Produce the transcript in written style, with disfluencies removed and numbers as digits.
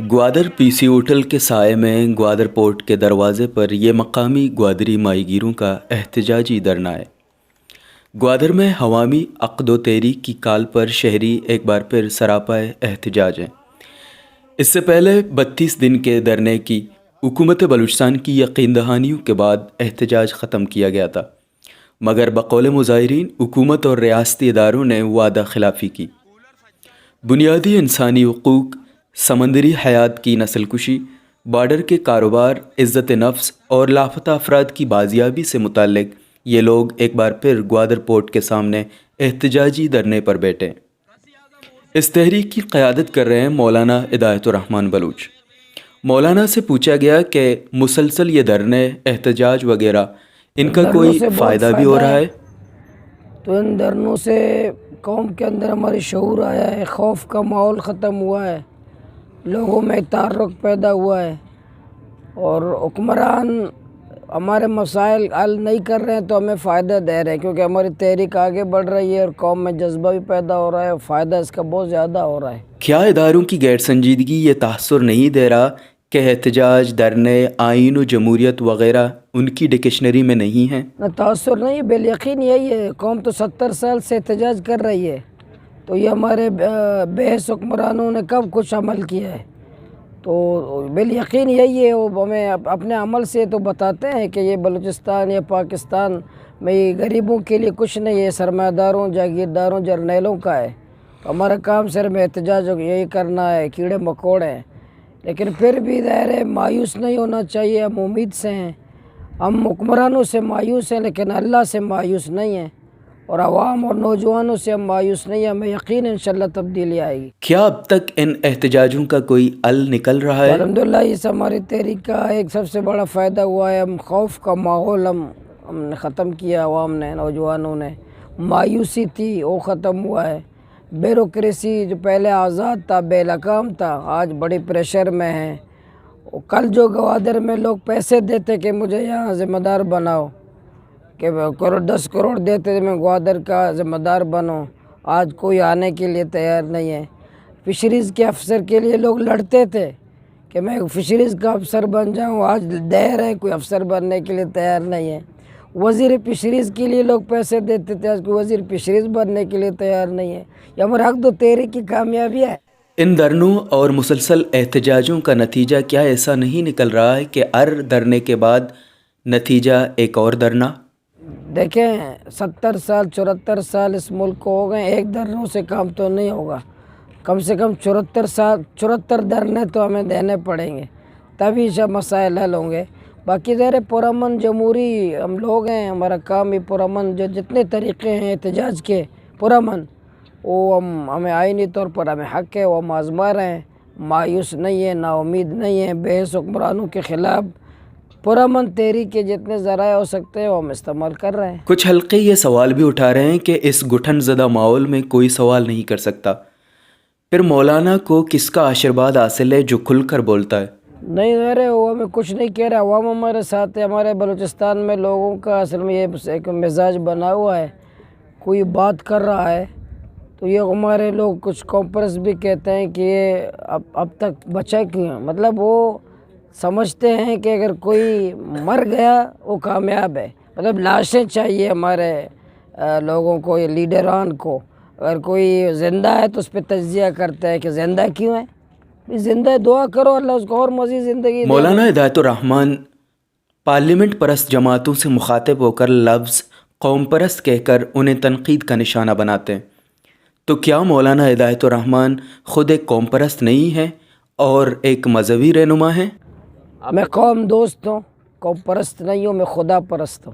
گوادر پی سی hotel کے سائے میں گوادر پورٹ کے دروازے پر یہ مقامی گوادری ماہی گیروں کا احتجاجی دھرنا ہے۔ گوادر میں عوامی عقد و تحریک کی کال پر شہری ایک بار پھر سراپائے احتجاج ہیں۔ اس سے پہلے 32 دن کے دھرنے کی حکومت بلوچستان کی یقین دہانیوں کے بعد احتجاج ختم کیا گیا تھا، مگر بقول مظاہرین حکومت اور ریاستی اداروں نے وعدہ خلافی کی۔ بنیادی انسانی حقوق، سمندری حیات کی نسل کشی، بارڈر کے کاروبار، عزت نفس اور لاپتہ افراد کی بازیابی سے متعلق یہ لوگ ایک بار پھر گوادر پورٹ کے سامنے احتجاجی دھرنے پر بیٹھے۔ اس تحریک کی قیادت کر رہے ہیں مولانا ہدایت الرحمان بلوچ۔ مولانا سے پوچھا گیا کہ مسلسل یہ دھرنے، احتجاج وغیرہ، ان کا کوئی فائدہ بھی ہو رہا ہے؟ تو ان دھرنوں سے قوم کے اندر ہماری شعور آیا ہے، خوف کا ماحول ختم ہوا ہے، لوگوں میں تعارف پیدا ہوا ہے، اور حکمران ہمارے مسائل حل نہیں کر رہے ہیں تو ہمیں فائدہ دے رہے ہیں، کیونکہ ہماری تحریک آگے بڑھ رہی ہے اور قوم میں جذبہ بھی پیدا ہو رہا ہے اور فائدہ اس کا بہت زیادہ ہو رہا ہے۔ کیا اداروں کی غیر سنجیدگی یہ تاثر نہیں دے رہا کہ احتجاج، دھرنے، آئین و جمہوریت وغیرہ ان کی ڈکشنری میں نہیں ہیں؟ نہ تاثر نہیں، بالیقین یہی ہے۔ قوم تو 70 سال سے احتجاج کر رہی ہے، تو یہ ہمارے بحث حکمرانوں نے کب کچھ عمل کیا ہے؟ تو بالیقین یہی ہے، وہ ہمیں اپنے عمل سے تو بتاتے ہیں کہ یہ بلوچستان یا پاکستان میں یہ غریبوں کے لیے کچھ نہیں ہے، سرمایہ داروں، جاگیرداروں، جرنیلوں کا ہے۔ تو ہمارا کام صرف احتجاج یہی کرنا ہے، کیڑے مکوڑے ہیں، لیکن پھر بھی ظاہر ہے مایوس نہیں ہونا چاہیے۔ ہم امید سے ہیں، ہم حکمرانوں سے مایوس ہیں لیکن اللہ سے مایوس نہیں ہیں، اور عوام اور نوجوانوں سے ہم مایوس نہیں ہیں۔ ہمیں یقین ہے انشاءاللہ تبدیلی آئے گی۔ کیا اب تک ان احتجاجوں کا کوئی حل نکل رہا ہے؟ الحمدللہ اس ہماری تحریک کا ایک سب سے بڑا فائدہ ہوا ہے۔ ہم خوف کا ماحول ہم نے ختم کیا، عوام نے، نوجوانوں نے۔ مایوسی تھی وہ ختم ہوا ہے۔ بیوروکریسی جو پہلے آزاد تھا، بے لگام تھا، آج بڑی پریشر میں ہے۔ کل جو گوادر میں لوگ پیسے دیتے کہ مجھے یہاں ذمہ دار بناؤ، کہ 10 کروڑ دیتے تھے میں گوادر کا ذمہ دار بنوں، آج کوئی آنے کے لیے تیار نہیں ہے۔ فشریز کے افسر کے لیے لوگ لڑتے تھے کہ میں فشریز کا افسر بن جاؤں، آج دیر ہے، کوئی افسر بننے کے لیے تیار نہیں ہے۔ وزیر فشریز کے لیے لوگ پیسے دیتے تھے، آج کوئی وزیر فشریز بننے کے لیے تیار نہیں ہے۔ یہ ہمارے حق و تحریک کی کامیابی ہے۔ ان دھرنوں اور مسلسل احتجاجوں کا نتیجہ کیا ایسا نہیں نکل رہا ہے کہ ہر دھرنے کے بعد نتیجہ ایک اور دھرنا؟ دیکھیں 70 سال 74 سال اس ملک کو ہو گئے، ایک دھرنوں سے کام تو نہیں ہوگا، کم سے کم 74 دھرنے تو ہمیں دینے پڑیں گے، تبھی سب مسائل حل ہوں گے۔ باقی ظاہر پرامن جمہوری ہم لوگ ہیں، ہمارا کام ہی پرامن، جو جتنے طریقے ہیں احتجاج کے پرامن، وہ ہمیں آئینی طور پر ہمیں حق ہے، وہ ہم آزما رہے ہیں، مایوس نہیں ہیں، نا امید نہیں ہیں، بحث حکمرانوں کے خلاف پرامن تحریک کے جتنے ذرائع ہو سکتے ہیں وہ ہم استعمال کر رہے ہیں۔ کچھ حلقے یہ سوال بھی اٹھا رہے ہیں کہ اس گٹھن زدہ ماحول میں کوئی سوال نہیں کر سکتا، پھر مولانا کو کس کا آشیرواد حاصل ہے جو کھل کر بولتا ہے؟ نہیں ظاہر ہے وہ ہمیں کچھ نہیں کہہ رہا، عوام ہمارے ساتھ ہے۔ ہمارے بلوچستان میں لوگوں کا اصل میں یہ ایک مزاج بنا ہوا ہے، کوئی بات کر رہا ہے تو یہ ہمارے لوگ کچھ کانفرنس بھی کہتے ہیں کہ یہ اب تک بچا کیوں ہے، مطلب وہ سمجھتے ہیں کہ اگر کوئی مر گیا وہ کامیاب ہے، مطلب لاشیں چاہیے ہمارے لوگوں کو، یہ لیڈران کو۔ اگر کوئی زندہ ہے تو اس پہ تجزیہ کرتا ہے کہ زندہ کیوں ہے، زندہ ہے دعا کرو اللہ اس کو اور مزید زندگی دے۔ مولانا ہدایت الرحمان پارلیمنٹ پرست جماعتوں سے مخاطب ہو کر لفظ قوم پرست کہہ کر انہیں تنقید کا نشانہ بناتے ہیں، تو کیا مولانا ہدایت الرحمان خود ایک قوم پرست نہیں ہے اور ایک مذہبی رہنما ہے؟ میں قوم دوست ہوں، قوم پرست نہیں ہوں، میں خدا پرست ہوں۔